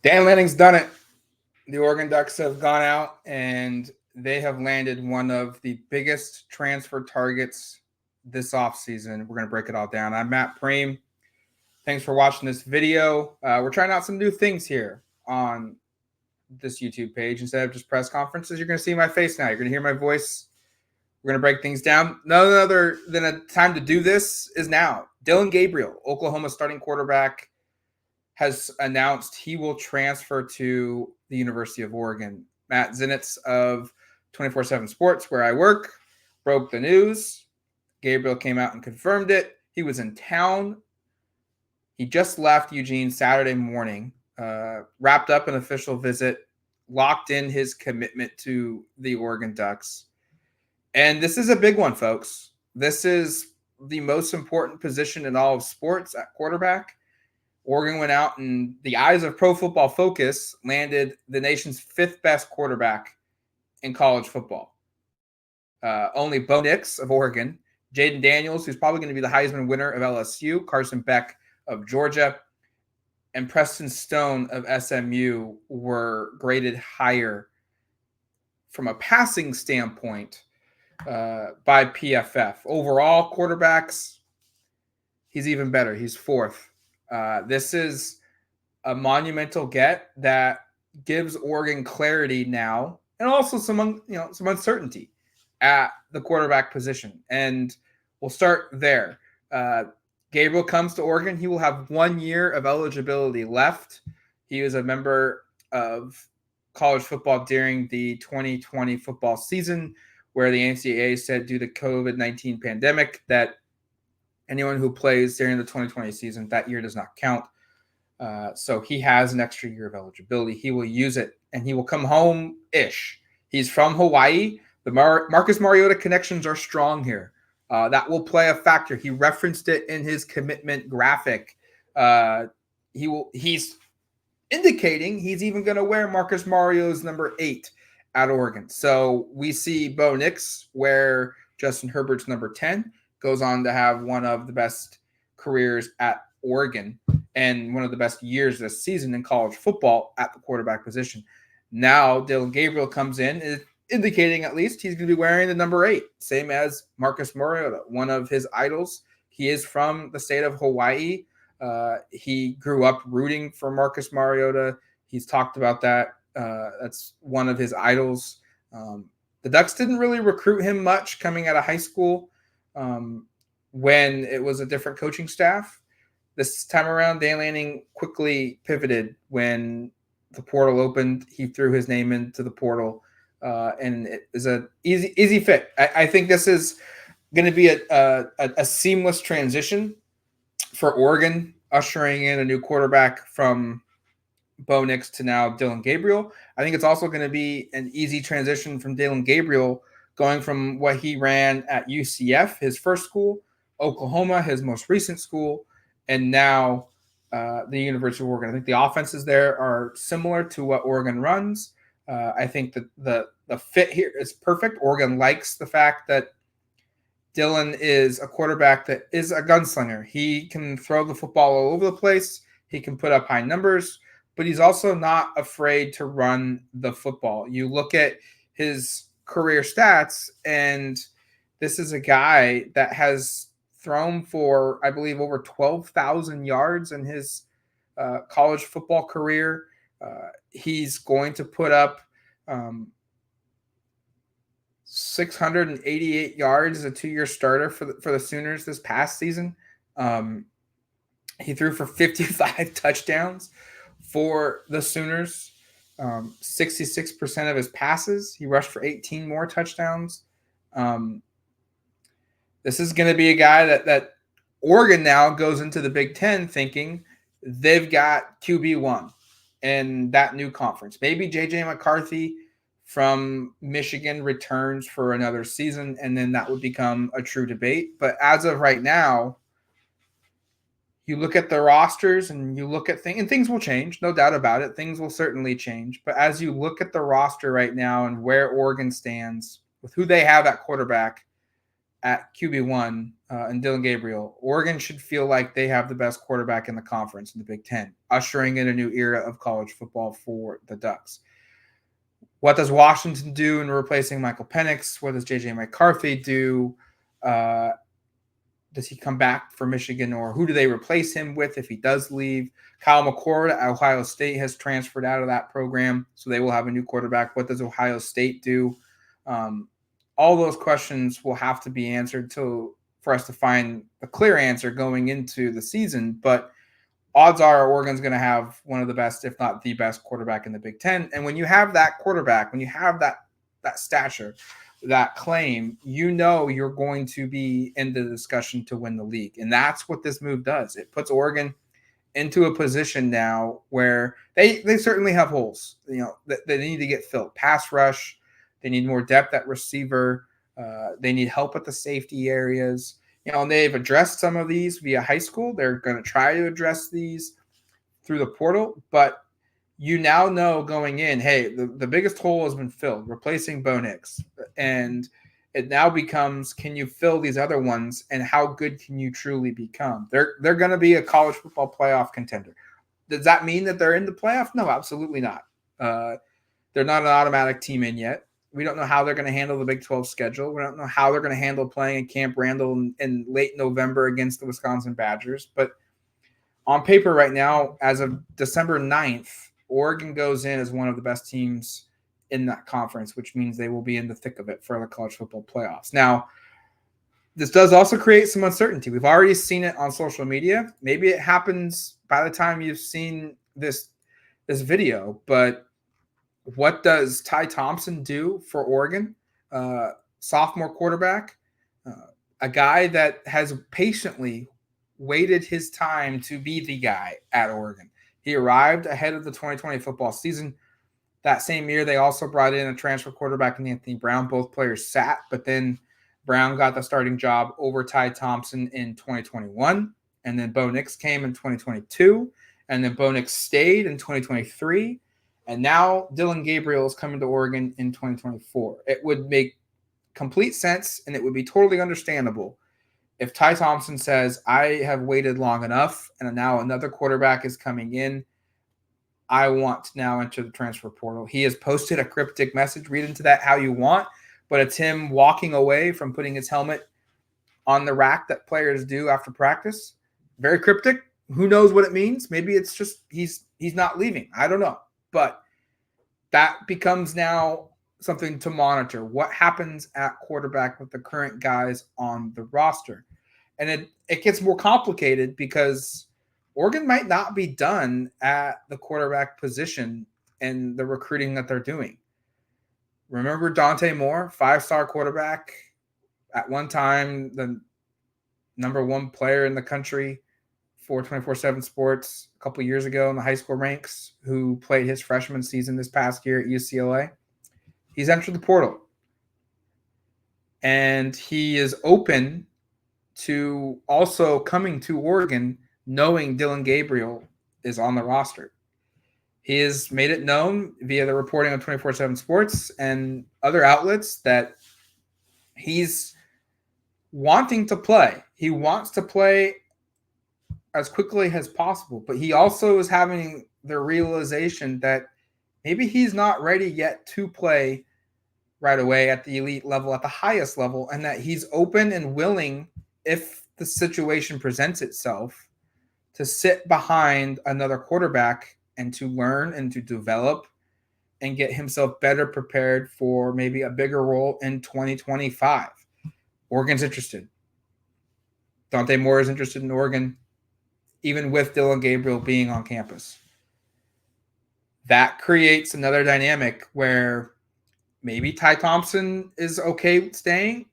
Dan Lanning's done it. The Oregon Ducks have gone out and they have landed one of the biggest transfer targets this offseason. We're going to break it all down. I'm Matt Prehm. Thanks for watching this video. We're trying out some new things here on this YouTube page. Instead of just press conferences, you're going to see my face now. You're going to hear my voice. We're going to break things down. None other than a time to do this is now. Dillion Gabriel, Oklahoma starting quarterback, has announced he will transfer to the University of Oregon. Matt Zinitz of 24/7 Sports, where I work, broke the news. Gabriel came out and confirmed it. He was in town. He just left Eugene Saturday morning, wrapped up an official visit, locked in his commitment to the Oregon Ducks. And this is a big one, folks. This is the most important position in all of sports at quarterback. Oregon went out and the eyes of Pro Football Focus landed the nation's fifth best quarterback in college football. Only Bo Nix of Oregon, Jaden Daniels, who's probably going to be the Heisman winner of LSU, Carson Beck of Georgia, and Preston Stone of SMU were graded higher from a passing standpoint by PFF. Overall, quarterbacks, he's even better. He's fourth. This is a monumental get that gives Oregon clarity now, and also some uncertainty at the quarterback position. And we'll start there. Gabriel comes to Oregon. He will have 1 year of eligibility left. He was a member of college football during the 2020 football season, where the NCAA said due to COVID-19 pandemic that anyone who plays during the 2020 season, that year does not count. So he has an extra year of eligibility. He will use it, and he will come home-ish. He's from Hawaii. The Marcus Mariota connections are strong here. That will play a factor. He referenced it in his commitment graphic. He's indicating he's even going to wear Marcus Mariota's number 8 at Oregon. So we see Bo Nix wear Justin Herbert's number 10. Goes on to have one of the best careers at Oregon and one of the best years this season in college football at the quarterback position. Now Dillion Gabriel comes in, indicating at least he's going to be wearing the number 8, same as Marcus Mariota, one of his idols. He is from the state of Hawaii. He grew up rooting for Marcus Mariota. He's talked about that. That's one of his idols. The Ducks didn't really recruit him much coming out of high school. When it was a different coaching staff. This time around, Dan Lanning quickly pivoted when the portal opened. He threw his name into the portal, and it is an easy fit. I think this is going to be a seamless transition for Oregon, ushering in a new quarterback from Bo Nix to now Dillion Gabriel. I think it's also going to be an easy transition from Dillion Gabriel going from what he ran at UCF, his first school, Oklahoma, his most recent school, and now the University of Oregon. I think the offenses there are similar to what Oregon runs. I think that the fit here is perfect. Oregon likes the fact that Dillion is a quarterback that is a gunslinger. He can throw the football all over the place. He can put up high numbers, but he's also not afraid to run the football. You look at his career stats, and this is a guy that has thrown for, I believe, over 12,000 yards in his college football career. He's going to put up 688 yards as a 2-year starter for the Sooners this past season. He threw for 55 touchdowns for the Sooners. 66% of his passes. He rushed for 18 more touchdowns. This is going to be a guy that Oregon now goes into the Big Ten thinking they've got QB1 in that new conference. Maybe J.J. McCarthy from Michigan returns for another season, and then that would become a true debate. But as of right now, you look at the rosters and you look at things, and things will change, no doubt about it. Things will certainly change. But as you look at the roster right now and where Oregon stands with who they have at quarterback, at QB1 and Dillion Gabriel, Oregon should feel like they have the best quarterback in the conference in the Big Ten, ushering in a new era of college football for the Ducks. What does Washington do in replacing Michael Penix? What does J.J. McCarthy do? Does he come back for Michigan, or who do they replace him with if he does leave? Kyle McCord at Ohio State has transferred out of that program, so they will have a new quarterback. What does Ohio State do? All those questions will have to be answered for us to find a clear answer going into the season. But odds are Oregon's going to have one of the best, if not the best, quarterback in the Big Ten. And when you have that quarterback, when you have that stature, that claim, you're going to be in the discussion to win the league. And that's what this move does. It puts Oregon into a position now where they certainly have holes, that they need to get filled. Pass rush, they need more depth at receiver. They need help at the safety areas. And they've addressed some of these via high school. They're going to try to address these through the portal, but you now know going in, hey, the biggest hole has been filled, replacing Bo Nix. And it now becomes, can you fill these other ones, and how good can you truly become? They're going to be a college football playoff contender. Does that mean that they're in the playoff? No, absolutely not. They're not an automatic team in yet. We don't know how they're going to handle the Big 12 schedule. We don't know how they're going to handle playing at Camp Randall in late November against the Wisconsin Badgers. But on paper right now, as of December 9th, Oregon goes in as one of the best teams in that conference, which means they will be in the thick of it for the college football playoffs. Now, this does also create some uncertainty. We've already seen it on social media. Maybe it happens by the time you've seen this video, but what does Ty Thompson do for Oregon? Sophomore quarterback, a guy that has patiently waited his time to be the guy at Oregon. He arrived ahead of the 2020 football season. That same year, they also brought in a transfer quarterback in Anthony Brown. Both players sat, but then Brown got the starting job over Ty Thompson in 2021. And then Bo Nix came in 2022. And then Bo Nix stayed in 2023. And now Dillion Gabriel is coming to Oregon in 2024. It would make complete sense, and it would be totally understandable if Ty Thompson says, I have waited long enough, and now another quarterback is coming in. I want to now enter the transfer portal. He has posted a cryptic message. Read into that how you want, but it's him walking away from putting his helmet on the rack that players do after practice. Very cryptic. Who knows what it means? Maybe it's just he's not leaving. I don't know. But that becomes now something to monitor. What happens at quarterback with the current guys on the roster? And it gets more complicated because Oregon might not be done at the quarterback position and the recruiting that they're doing. Remember Dante Moore, 5-star quarterback, at one time the number one player in the country for 24/7 Sports a couple years ago in the high school ranks, who played his freshman season this past year at UCLA. He's entered the portal. And he is open to also coming to Oregon knowing Dillion Gabriel is on the roster. He has made it known via the reporting on 24/7 Sports and other outlets that he's wanting to play. He wants to play as quickly as possible, but he also is having the realization that maybe he's not ready yet to play right away at the elite level, at the highest level, and that he's open and willing, if the situation presents itself, to sit behind another quarterback and to learn and to develop and get himself better prepared for maybe a bigger role in 2025. Oregon's interested. Dante Moore is interested in Oregon, even with Dillion Gabriel being on campus. That creates another dynamic where maybe Ty Thompson is okay staying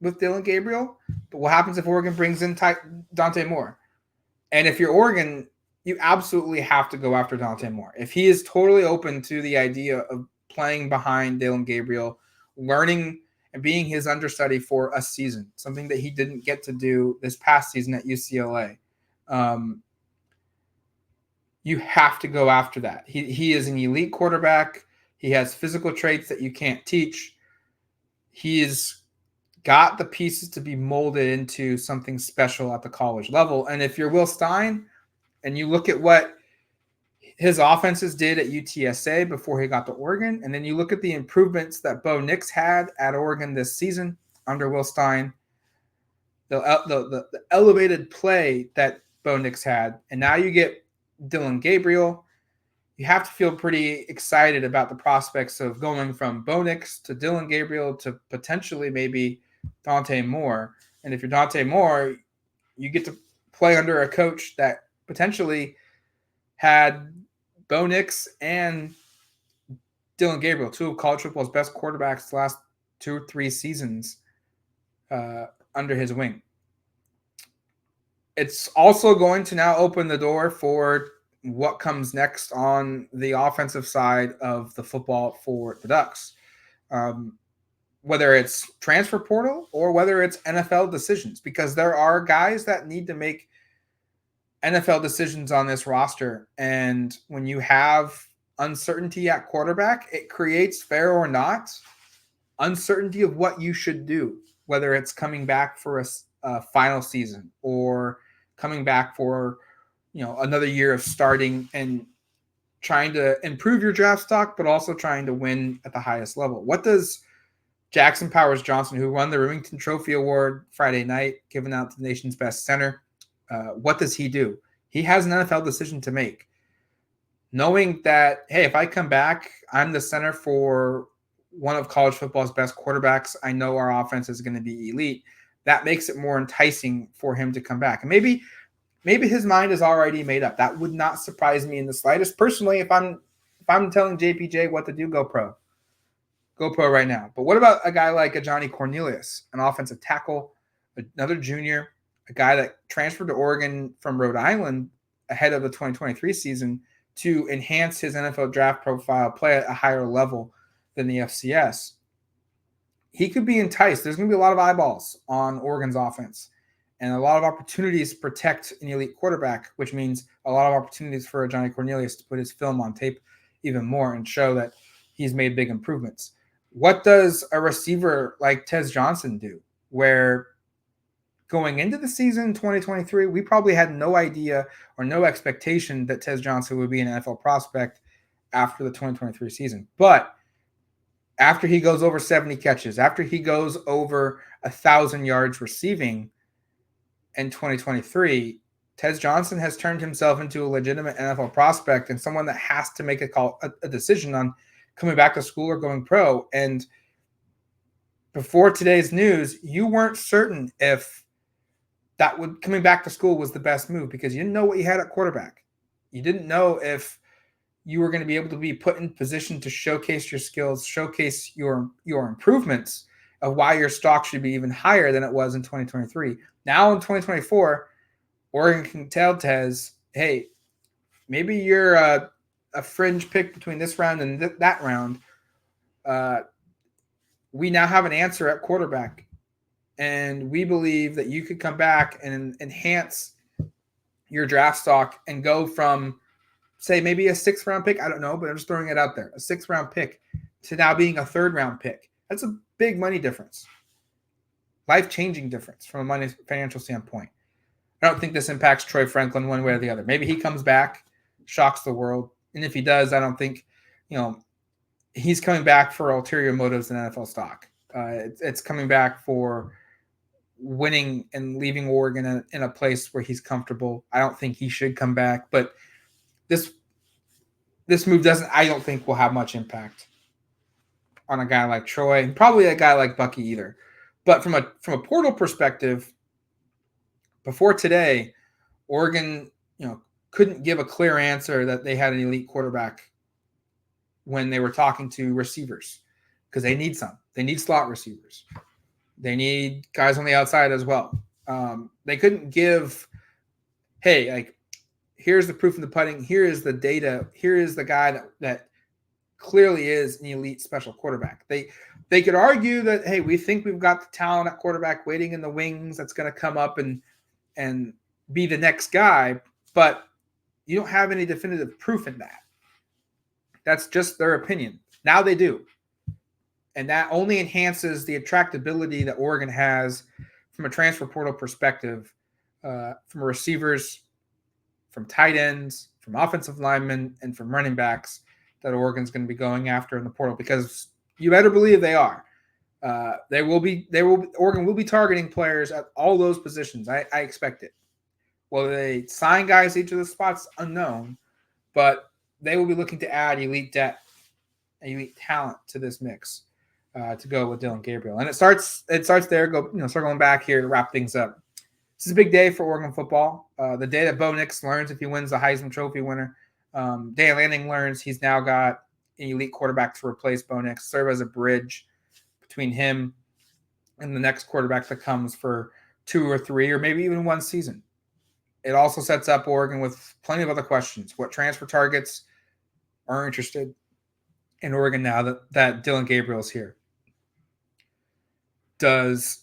with Dillion Gabriel, but what happens if Oregon brings in Dante Moore? And if you're Oregon, you absolutely have to go after Dante Moore. If he is totally open to the idea of playing behind Dillion Gabriel, learning and being his understudy for a season, something that he didn't get to do this past season at UCLA, you have to go after that. He is an elite quarterback. He has physical traits that you can't teach. He's got the pieces to be molded into something special at the college level. And if you're Will Stein and you look at what his offenses did at UTSA before he got to Oregon, and then you look at the improvements that Bo Nix had at Oregon this season under Will Stein, the elevated play that Bo Nix had, and now you get Dillion Gabriel, you have to feel pretty excited about the prospects of going from Bo Nix to Dillion Gabriel to potentially maybe Dante Moore. And if you're Dante Moore, you get to play under a coach that potentially had Bo Nix and Dillion Gabriel, two of college football's best quarterbacks the last 2 or 3 seasons under his wing. It's also going to now open the door for what comes next on the offensive side of the football for the Ducks. Whether it's transfer portal or whether it's NFL decisions, because there are guys that need to make NFL decisions on this roster. And when you have uncertainty at quarterback, it creates, fair or not, uncertainty of what you should do, whether it's coming back for a final season or coming back for another year of starting and trying to improve your draft stock, but also trying to win at the highest level. What does Jackson Powers Johnson, who won the Remington Trophy Award Friday night, given out to the nation's best center, what does he do? He has an NFL decision to make. Knowing that, hey, if I come back, I'm the center for one of college football's best quarterbacks. I know our offense is going to be elite. That makes it more enticing for him to come back. And maybe his mind is already made up. That would not surprise me in the slightest. Personally, if I'm telling JPJ what to do, go pro. Go pro right now. But what about a guy like a Johnny Cornelius, an offensive tackle, another junior, a guy that transferred to Oregon from Rhode Island ahead of the 2023 season to enhance his NFL draft profile, play at a higher level than the FCS? He could be enticed. There's going to be a lot of eyeballs on Oregon's offense and a lot of opportunities to protect an elite quarterback, which means a lot of opportunities for Johnny Cornelius to put his film on tape even more and show that he's made big improvements. What does a receiver like Tez Johnson do, where going into the season 2023, we probably had no idea or no expectation that Tez Johnson would be an NFL prospect after the 2023 season. But after he goes over 70 catches, after he goes over 1,000 yards receiving in 2023, Tez Johnson has turned himself into a legitimate NFL prospect and someone that has to make a decision on coming back to school or going pro. And before today's news, you weren't certain if coming back to school was the best move because you didn't know what you had at quarterback. You didn't know if you were going to be able to be put in position to showcase your skills, showcase your improvements of why your stock should be even higher than it was in 2023. Now in 2024, Oregon can tell Tez, hey, maybe you're a fringe pick between this round and that round. We now have an answer at quarterback, and we believe that you could come back and enhance your draft stock and go from, say, maybe a 6th round pick. I don't know, but I'm just throwing it out there. A 6th round pick to now being a 3rd round pick. That's a big money difference. Life-changing difference from a financial standpoint. I don't think this impacts Troy Franklin one way or the other. Maybe he comes back, shocks the world. And if he does, I don't think, he's coming back for ulterior motives in NFL stock. It's coming back for winning and leaving Oregon in a place where he's comfortable. I don't think he should come back, but this move I don't think will have much impact on a guy like Troy, and probably a guy like Bucky either. But from a portal perspective, before today, Oregon, couldn't give a clear answer that they had an elite quarterback when they were talking to receivers, because they need some. They need slot receivers. They need guys on the outside as well. They couldn't give, hey, like, here's the proof in the pudding. Here is the data. Here is the guy that clearly is an elite special quarterback. They could argue that, hey, we think we've got the talent at quarterback waiting in the wings that's going to come up and be the next guy, but you don't have any definitive proof in that. That's just their opinion. Now they do. And that only enhances the attractability that Oregon has from a transfer portal perspective, from receivers, from tight ends, from offensive linemen, and from running backs that Oregon's going to be going after in the portal, because you better believe they are. Oregon will be targeting players at all those positions. I expect it. Whether they sign guys each of the spots, unknown, but they will be looking to add elite depth, elite talent to this mix to go with Dillion Gabriel. And it starts there. Circling back here to wrap things up. This is a big day for Oregon football. The day that Bo Nix learns if he wins the Heisman Trophy winner. Dan Lanning learns he's now got an elite quarterback to replace Bo Nix, serve as a bridge between him and the next quarterback that comes for 2 or 3 or maybe even 1 season. It also sets up Oregon with plenty of other questions. What transfer targets are interested in Oregon now that Dillion Gabriel is here? Does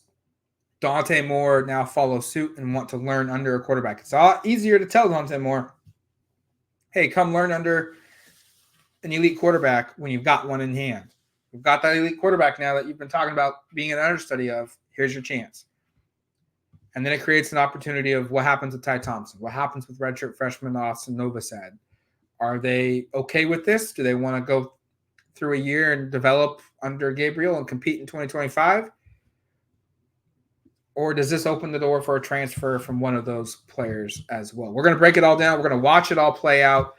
Dante Moore now follow suit and want to learn under a quarterback? It's a lot easier to tell Dante Moore, hey, come learn under an elite quarterback when you've got one in hand. We've got that elite quarterback now that you've been talking about being an understudy of. Here's your chance. And then it creates an opportunity of what happens with Ty Thompson, what happens with redshirt freshman Austin Novosad. Are they okay with this? Do they want to go through a year and develop under Gabriel and compete in 2025? Or does this open the door for a transfer from one of those players as well? We're going to break it all down. We're going to watch it all play out.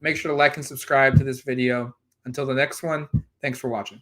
Make sure to like and subscribe to this video. Until the next one, thanks for watching.